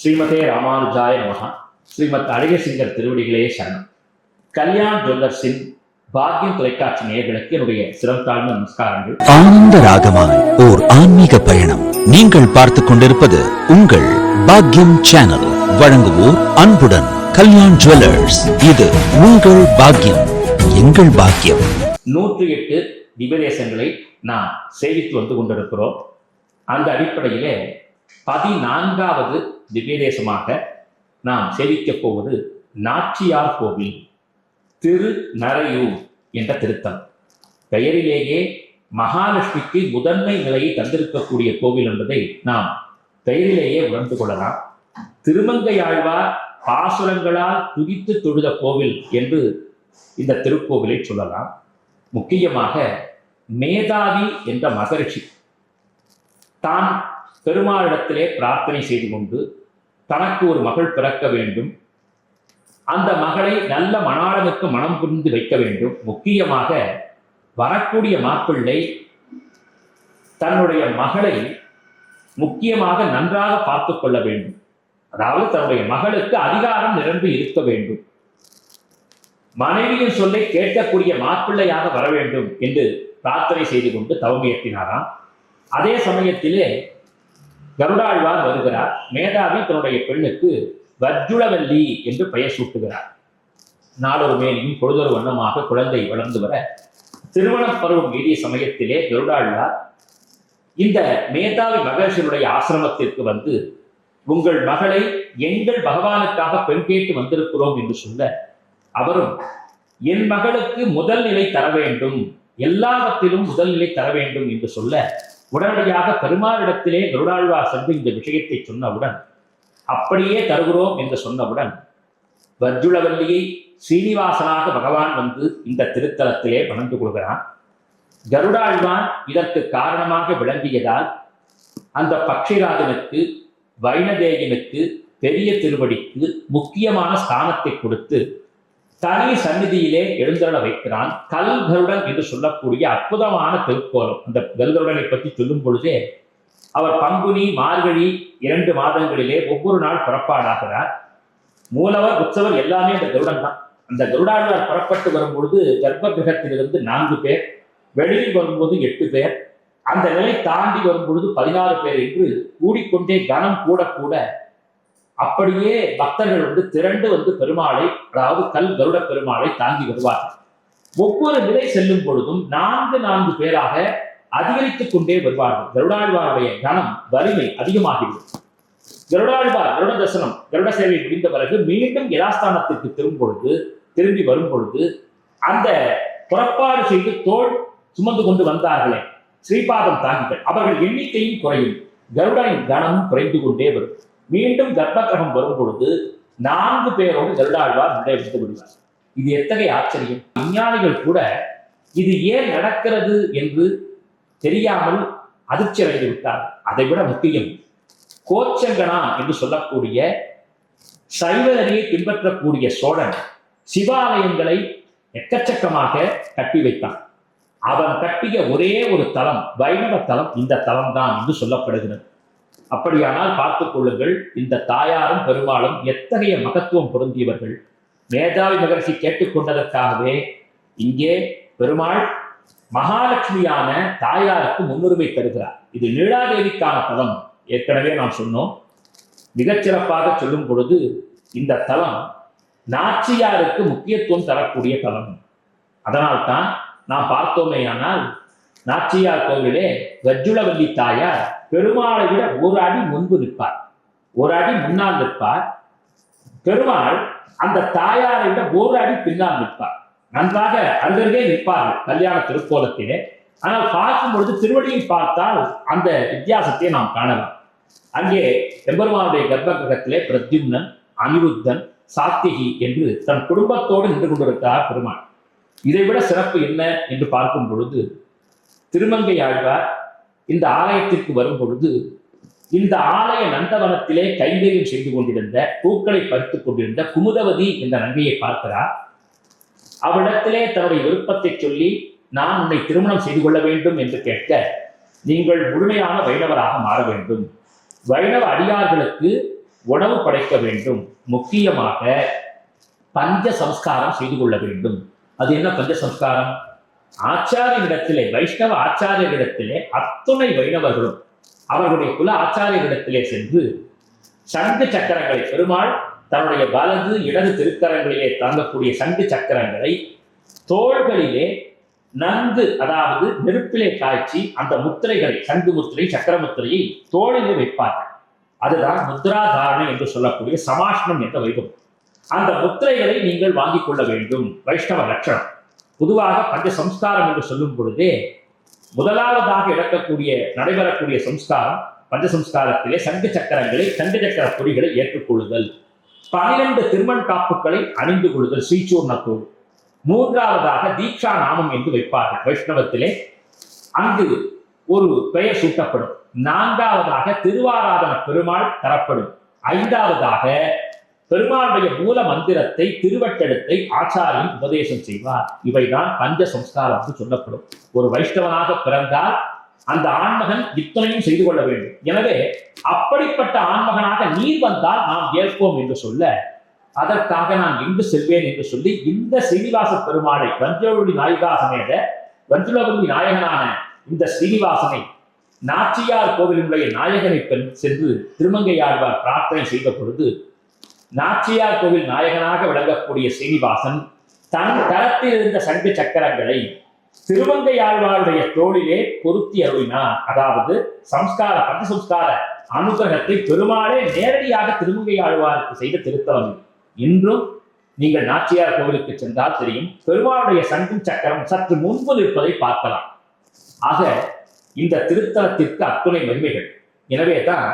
ஸ்ரீமதே ராமானுஜாய நமஹ. ஸ்ரீமத் அழகசிங்கர் திருவடிகளே சரணம். கல்யாண் ஜுவல்லர்ஸின் பாக்கியம் தொலைக்காட்சி நேயர்களுக்கு என்னுடைய சிறந்தாழ்ந்த நமஸ்காரங்கள். ஆனந்த ராகமாய் ஓர் ஆன்மீக பயணம். நீங்கள் பார்த்துக் கொண்டிருப்பது உங்கள் பாக்கியம் சேனல். வழங்குவோர் அன்புடன் கல்யாண் ஜுவல்லர்ஸ். இது உங்கள் பாக்கியம், எங்கள் பாக்கியம். 108 திவ்யதேசங்களை நாம் சேவித்து வந்து கொண்டிருக்கிறோம். அந்த அடிப்படையிலே 14வது திவ்யதேசமாக நாம் சேவிக்கப் போவது நாச்சியார் கோவில், திரு நரையூர் என்ற திருத்தலம். பெயரிலேயே மகாலட்சுமிக்கு முதன்மை நிலையை தந்திருக்கக்கூடிய கோவில் என்பதை நாம் பெயரிலேயே உணர்ந்து கொள்ளலாம். திருமங்கையாழ்வார் பாசுரங்களால் துதித்து தொழுத கோவில் என்று இந்த திருக்கோவிலை சொல்லலாம். முக்கியமாக மேதாவி என்ற மகரிஷி தான் பெருமாளிடத்திலே பிரார்த்தனை செய்து கொண்டு தனக்கு ஒரு மகள் பிறக்க வேண்டும், அந்த மகளை நல்ல மணாளனுக்கு மனம் புரிந்து வைக்க வேண்டும், முக்கியமாக வரக்கூடிய மாப்பிள்ளை தன்னுடைய மகளை முக்கியமாக நன்றாக பார்த்து கொள்ள வேண்டும், அதாவது தன்னுடைய மகளுக்கு அதிகாரம் நிரம்பி இருக்க வேண்டும், மனைவியின் சொல்லை கேட்கக்கூடிய மாப்பிள்ளையாக வர வேண்டும் என்று பிரார்த்தனை செய்து கொண்டு தவம் இயற்றினாராம். அதே சமயத்திலே கருடாழ்வார் வருகிறார். மேதாவி தன்னுடைய பெண்ணுக்கு வர்ஜுளவல்லி என்று பெயர் சூட்டுகிறார். நாளொரு மேனியும் பொழுதொரு வண்ணமாக குழந்தை வளர்ந்து வர திருமணப் பருவம் ஏறிய சமயத்திலே கருடாழ்வார் இந்த மேதாவி மகர்ஷியுடைய ஆசிரமத்திற்கு வந்து, உங்கள் மகளை எங்கள் பகவானுக்காக பெண் கேட்டு வந்திருக்கிறோம் என்று சொல்ல, அவரும் என் மகளுக்கு முதல் நிலை தர வேண்டும், எல்லாவற்றிலும் முதல் நிலை தர வேண்டும் என்று சொல்ல, உடனடியாக பெருமாளிடத்திலே கருடாழ்வார் சென்று இந்த விஷயத்தை சொன்னவுடன், அப்படியே தருகிறோம் என்று சொன்னவுடன் வர்ஜுளவல்லியை சீனிவாசனாக பகவான் வந்து இந்த திருத்தலத்திலே வணங்கு கொள்கிறான். கருடாழ்வான் இதற்கு காரணமாக விளங்கியதால் அந்த பக்ஷிராஜனுக்கு வைணதேயனுக்கு பெரிய திருவடிக்கு முக்கியமான ஸ்தானத்தை கொடுத்து தனி சந்நிதியிலே எழுந்தருள வைக்கிறான். கல் கருடன் என்று சொல்லக்கூடிய அற்புதமான திருக்கோலம். அந்த கருடனை பற்றி சொல்லும் பொழுதே அவர் பங்குனி மார்கழி 2 மாதங்களிலே ஒவ்வொரு நாள் புறப்பாடாகிறார். மூலவர் உற்சவர் எல்லாமே அந்த கருடன் தான். அந்த கருடாழ்வார் புறப்பட்டு வரும்பொழுது கர்ப்ப கிரகத்திலிருந்து 4 பேர், வெளியில் வரும்போது 8 பேர், அந்த நிலை தாண்டி வரும்பொழுது 16 பேர் என்று கூடிக்கொண்டே கனம் கூட கூட அப்படியே பக்தர்கள் வந்து திரண்டு வந்து பெருமாளை, அதாவது கல் கருட பெருமாளை தாங்கி வருவார்கள். ஒவ்வொரு நிலை செல்லும் பொழுதும் 4 பேராக அதிகரித்துக் கொண்டே வருவார்கள். கருடாழ்வாருடைய கனம் வலிமை அதிகமாகிறது. கருடாழ்வார் கருட தரிசனம் கருட சேவை முடிந்த பிறகு மீண்டும் யதாஸ்தானத்திற்கு திரும்பி வரும் பொழுது அந்த புறப்பாடு செய்து தோல் சுமந்து கொண்டு வந்தார்களே ஸ்ரீபாதம் தாங்கிகள், அவர்கள் எண்ணிக்கையும் குறையும், கருடனின் கனமும் குறைந்து கொண்டே வரும். மீண்டும் கர்ப்பகிரகம் வரும் பொழுது 4 பேரோடு கருடாழ்வார் நடைபெற்று விடுவார். இது எத்தகைய ஆச்சரியம்! விஞ்ஞானிகள் கூட இது ஏன் நடக்கிறது என்று தெரியாமல் அதிர்ச்சி அடைந்து விட்டார். அதை விட முக்கியம், கோச்சங்கனா என்று சொல்லக்கூடிய சைவ நெறியை பின்பற்றக்கூடிய சோழன் சிவாலயங்களை எக்கச்சக்கமாக கட்டி வைத்தான். அவன் கட்டிய ஒரே ஒரு தலம், வைணவ தலம், இந்த தலம் தான் என்று சொல்லப்படுகிறது. அப்படியானால் பார்த்துக் கொள்ளுங்கள், இந்த தாயாரும் பெருமாளும் எத்தகைய மகத்துவம் பொருந்தியவர்கள். மேதாவி மகர்ஷி கேட்டுக்கொண்டதற்காகவே இங்கே பெருமாள் மகாலட்சுமியான தாயாருக்கு முன்னுரிமை தருகிறார். இது நீலாதேவிக்கான தலம். ஏற்கனவே நாம் சொன்னோம். மிகச்சிறப்பாக சொல்லும் பொழுது இந்த தலம் நாச்சியாருக்கு முக்கியத்துவம் தரக்கூடிய தலம். அதனால்தான் நாம் பார்த்தோமேயானால் நாச்சியார் கோவிலே வர்ஜுளவல்லி தாயார் பெருமாளை விட 1 அடி முன்பு நிற்பார், 1 அடி முன்னால் நிற்பார். பெருமாள் அந்த தாயாரை விட 1 அடி பின்னால் நிற்பார். நன்றாக அருகே நிற்பார்கள் கல்யாண திருக்கோலத்திலே. ஆனால் பார்க்கும் பொழுது திருவடியை பார்த்தால் அந்த வித்தியாசத்தை நாம் காணலாம். அங்கே எம்பெருமானுடைய கர்ப்ப கிரகத்திலே பிரத்யும்னன், அனிருத்தன், சாத்திகி என்று தன் குடும்பத்தோடு நின்று கொண்டிருக்கிறார் பெருமாள். இதைவிட சிறப்பு என்ன என்று பார்க்கும் பொழுது, திருமங்கையாழ்வார் இந்த ஆலயத்திற்கு வரும் பொழுது இந்த ஆலய நந்தவனத்திலே கைங்கரியம் செய்து கொண்டிருந்த, பூக்களை பறித்துக் கொண்டிருந்த குமுதவதி என்ற நங்கையை பார்க்கிறார். அவளிடத்திலே தன்னுடைய விருப்பத்தை சொல்லி, நான் உன்னை திருமணம் செய்து கொள்ள வேண்டும் என்று கேட்க, நீங்கள் முழுமையான வைணவராக மாற வேண்டும், வைணவ அடியார்களுக்கு உணவு படைக்க வேண்டும். முக்கியமாக பஞ்ச சம்ஸ்காரம் செய்து கொள்ள வேண்டும். அது என்ன பஞ்ச சம்ஸ்காரம்? ஆச்சாரியரிடத்திலே, வைஷ்ணவ ஆச்சாரியரிடத்திலே அத்துணை வைணவர்களும் அவர்களுடைய குல ஆச்சாரியரிடத்திலே சென்று சங்கு சக்கரங்களை, பெருமாள் தன்னுடைய வலது இடது திருக்கரங்களிலே தாங்கக்கூடிய சங்கு சக்கரங்களை தோள்களிலே நன்கு, அதாவது நெருப்பிலே காய்ச்சி அந்த முத்திரைகளை, சங்கு முத்திரை சக்கர முத்திரையை தோளிலே வைப்பார்கள். அதுதான் முத்ராதாரணை என்று சொல்லக்கூடிய சமாஷ்ணம் என்ற வைபவம். அந்த முத்திரைகளை நீங்கள் வாங்கிக் கொள்ள வேண்டும். வைஷ்ணவ லட்சணம். பொதுவாக பஞ்ச சம்ஸ்காரம் என்று சொல்லும் பொழுதே முதலாவதாக நடைபெறக்கூடிய சம்ஸ்காரம், பஞ்ச சம்ஸ்காரத்திலே சங்கு சக்கரங்களை, சங்கு சக்கர பொறிகளை ஏற்றுக்கொள்ளுதல், 12 திருமண் காப்புகளை அணிந்து கொள்ளுதல், ஸ்ரீசூர்ணத்தோடு. மூன்றாவதாக தீக்ஷா நாமம் என்று வைப்பார்கள் வைஷ்ணவத்திலே, அங்கு ஒரு பெயர் சூட்டப்படும். நான்காவதாக திருவாராதன பெருமாள் தரப்படும். ஐந்தாவதாக பெருமாளுடைய மூல மந்திரத்தை, திருவட்டெழுத்தை ஆச்சாரியன் உபதேசம் செய்வார். இவைதான் பஞ்ச சம்ஸ்காரம் என்று சொல்லப்படும். ஒரு வைஷ்ணவனாக பிறந்தால் அந்த ஆண்மகன் இத்தனையும் செய்து கொள்ள வேண்டும். எனவே அப்படிப்பட்ட ஆண்மகனாக நீர் வந்தால் நாம் ஏற்போம் என்று சொல்ல, அதற்காக நான் எங்கு செல்வேன் என்று சொல்லி இந்த ஸ்ரீனிவாச பெருமாளை, வஞ்சலவல்லி நாயகா சமேத வஞ்சலவல்லி நாயகனான இந்த ஸ்ரீனிவாசனை, நாச்சியார் கோவிலுடைய நாயகனை சென்று திருமங்கையாழ்வார் பிரார்த்தனை செய்த பொழுது, நாச்சியார் கோவில் நாயகனாக விளங்கக்கூடிய ஸ்ரீனிவாசன் தன் கரத்தில் இருந்த சங்கு சக்கரங்களை திருமங்கையாழ்வாருடைய தோளிலே பொருத்தி அருளினார். அதாவது சம்ஸ்கார, பஞ்ச சம்ஸ்கார அனுகிரகத்தை பெருமாளே நேரடியாக திருமங்கையாழ்வாருக்கு செய்த திருத்தலம். இன்றும் நீங்கள் நாச்சியார் கோவிலுக்கு சென்றால் தெரியும், பெருமாளுடைய சங்கு சக்கரம் சற்று முன்பு நிற்பதை பார்க்கலாம். ஆக இந்த திருத்தலத்திற்கு அத்துணை மகிமைகள். எனவே தான்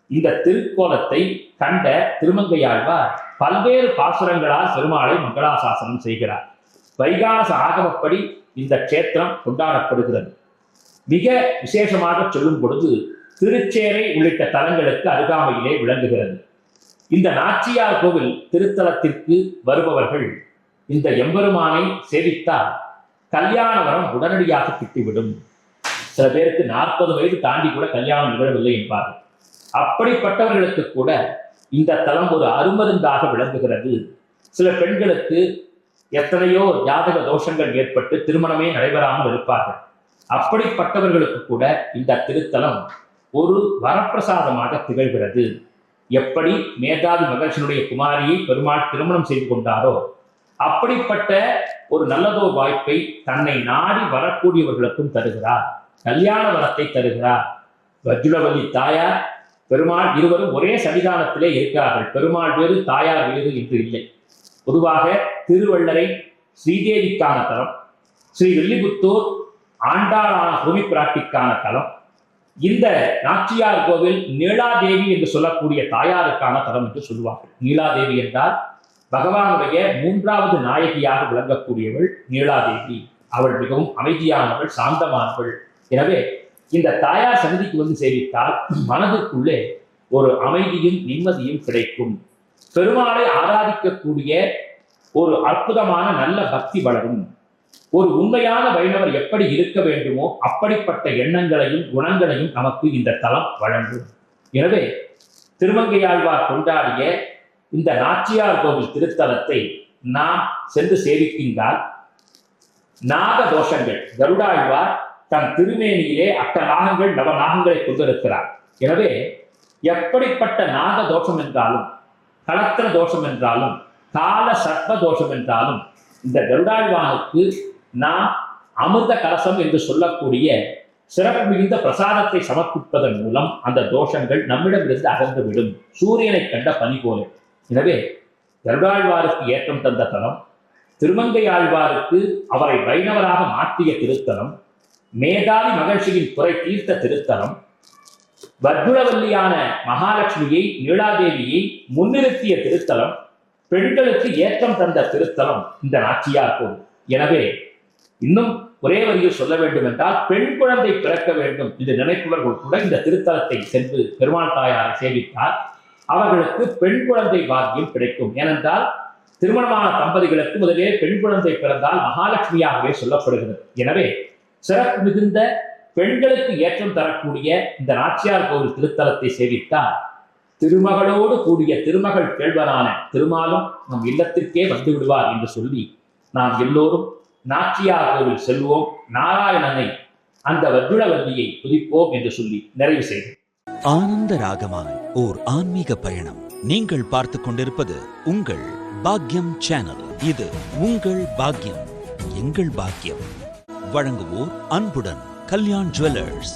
இந்த திருக்கோலத்தை கண்ட திருமங்கையாழ்வார் பல்வேறு பாசுரங்களால் பெருமாளை மங்களாசாசனம் செய்கிறார். வைகாச ஆகமப்படி இந்த க்ஷேத்திரம் கொண்டாடப்படுகிறது. மிக விசேஷமாக சொல்லும் பொழுது திருச்சேரை உள்ளிட்ட தலங்களுக்கு அருகாமையிலே விளங்குகிறது. இந்த நாச்சியார் கோவில் திருத்தலத்திற்கு வருபவர்கள் இந்த எம்பெருமானை சேவித்தால் கல்யாண வரம் உடனடியாக கிட்டிவிடும். சில பேருக்கு 40 வயது தாண்டி கூட கல்யாணம் நிகழவில்லை என்பார்கள். அப்படிப்பட்டவர்களுக்கு கூட இந்த தலம் ஒரு அருமருந்தாக விளங்குகிறது. சில பெண்களுக்கு எத்தனையோ ஜாதக தோஷங்கள் ஏற்பட்டு திருமணமே நடைபெறாமல் இருப்பார்கள். அப்படிப்பட்டவர்களுக்கு கூட இந்த திருத்தலம் ஒரு வரப்பிரசாதமாக திகழ்கிறது. எப்படி மேதாவி மகர்ஷனுடைய குமாரியை பெருமாள் திருமணம் செய்து கொண்டாரோ, அப்படிப்பட்ட ஒரு நல்லதோர் வாய்ப்பை தன்னை நாடி வரக்கூடியவர்களுக்கும் தருகிறார். கல்யாண வரத்தை தருகிறார். வஜ்ரவல்லி தாயார், பெருமாள் இருவரும் ஒரே சன்னிதானத்திலே இருக்கிறார்கள். பெருமாள் வேறு, தாயார் வேறு என்று இல்லை. பொதுவாக திருவள்ளரை ஸ்ரீதேவிக்கான தலம், ஸ்ரீ வில்லிபுத்தூர் ஆண்டாளான பூமி பிராட்டிக்கான தலம், இந்த நாச்சியார் கோவில் நீலாதேவி என்று சொல்லக்கூடிய தாயாருக்கான தலம் என்று சொல்லுவார்கள். நீலாதேவி என்றால் பகவானுடைய 3வது நாயகியாக விளங்கக்கூடியவள் நீலாதேவி. அவள் மிகவும் அமைதியானவள், சாந்தமானவள். எனவே இந்த தாயார் சன்னதிக்கு வந்து சேவித்தால் மனதுக்குள்ளே ஒரு அமைதியும் நிம்மதியும் கிடைக்கும். பெருமாளை ஆராதிக்கக்கூடிய ஒரு அற்புதமான நல்ல பக்தி வளரும். ஒரு உண்மையான வைணவர் எப்படி இருக்க வேண்டுமோ அப்படிப்பட்ட எண்ணங்களையும் குணங்களையும் நமக்கு இந்த தலம் வழங்கும். எனவே திருமங்கையாழ்வார் கொண்டாடிய இந்த நாச்சியார் கோவில் திருத்தலத்தை நாம் சென்று சேவிக்கின்றால் நாக தோஷங்கள், கருடாழ்வார் தன் திருமேனியிலே அஷ்டநாகங்கள், நவநாகங்களை கொண்டிருக்கிறார். எனவே எப்படிப்பட்ட நாக தோஷம் என்றாலும், கலத்திர தோஷம் என்றாலும், கால சர்ப்ப தோஷம் என்றாலும், இந்த கருடாழ்வானுக்கு நாம் அமிர்த கலசம் என்று சொல்லக்கூடிய சிறப்பு மிகுந்த பிரசாதத்தை சமர்ப்பிப்பதன் மூலம் அந்த தோஷங்கள் நம்மிடமிருந்து அகன்றுவிடும். சூரியனை கண்ட பனி போல. எனவே கருடாழ்வாருக்கு ஏற்றம் தந்த தலம், திருமங்கையாழ்வாருக்கு அவரை வைணவராக மாற்றிய திருத்தலம், மேதாவி மகிழ்ச்சியின் குறை தீர்த்த திருத்தலம், வர்க்குணவல்லியான மகாலட்சுமியை, நீலாதேவியை முன்னிறுத்திய திருத்தலம், பெண்களுக்கு ஏற்றம் தந்த திருத்தலம் இந்த நாச்சியார் கோவில். எனவே இன்னும் ஒரே வரியில் சொல்ல வேண்டும் என்றால், பெண் குழந்தை பிறக்க வேண்டும் என்று நினைப்பவர்கள் கூட இந்த திருத்தலத்தை சென்று பெருமாள் தாயாரை சேவித்தால் அவர்களுக்கு பெண் குழந்தை பாக்கியம் கிடைக்கும். ஏனென்றால் திருமணமான தம்பதிகளுக்கு முதலே பெண் குழந்தை பிறந்தால் மகாலட்சுமியாகவே சொல்லப்படுகிறது. எனவே சிறப்பு மிகுந்த பெண்களுக்கு ஏற்றம் தரக்கூடிய இந்த நாச்சியார் கோவில் திருத்தலத்தை சேவித்தால் திருமகளோடு கூடிய திருமகள் கேள்வனான திருமாலும் நம் இல்லத்திற்கே வந்து விடுவார் என்று சொல்லி நாம் எல்லோரும் நாச்சியார் கோவில் செல்வோம், நாராயணனை அந்த வஜ்ரவல்லியை துதிப்போம் என்று சொல்லி நிறைவு செய்தோம். ஆனந்த ராகமாய் ஓர் ஆன்மீக பயணம். நீங்கள் பார்த்துக் கொண்டிருப்பது உங்கள் பாக்யம் சேனல். இது உங்கள் பாக்யம், எங்கள் பாக்கியம். வழங்குவோர் அன்புடன் கல்யாண் ஜுவல்லர்ஸ்.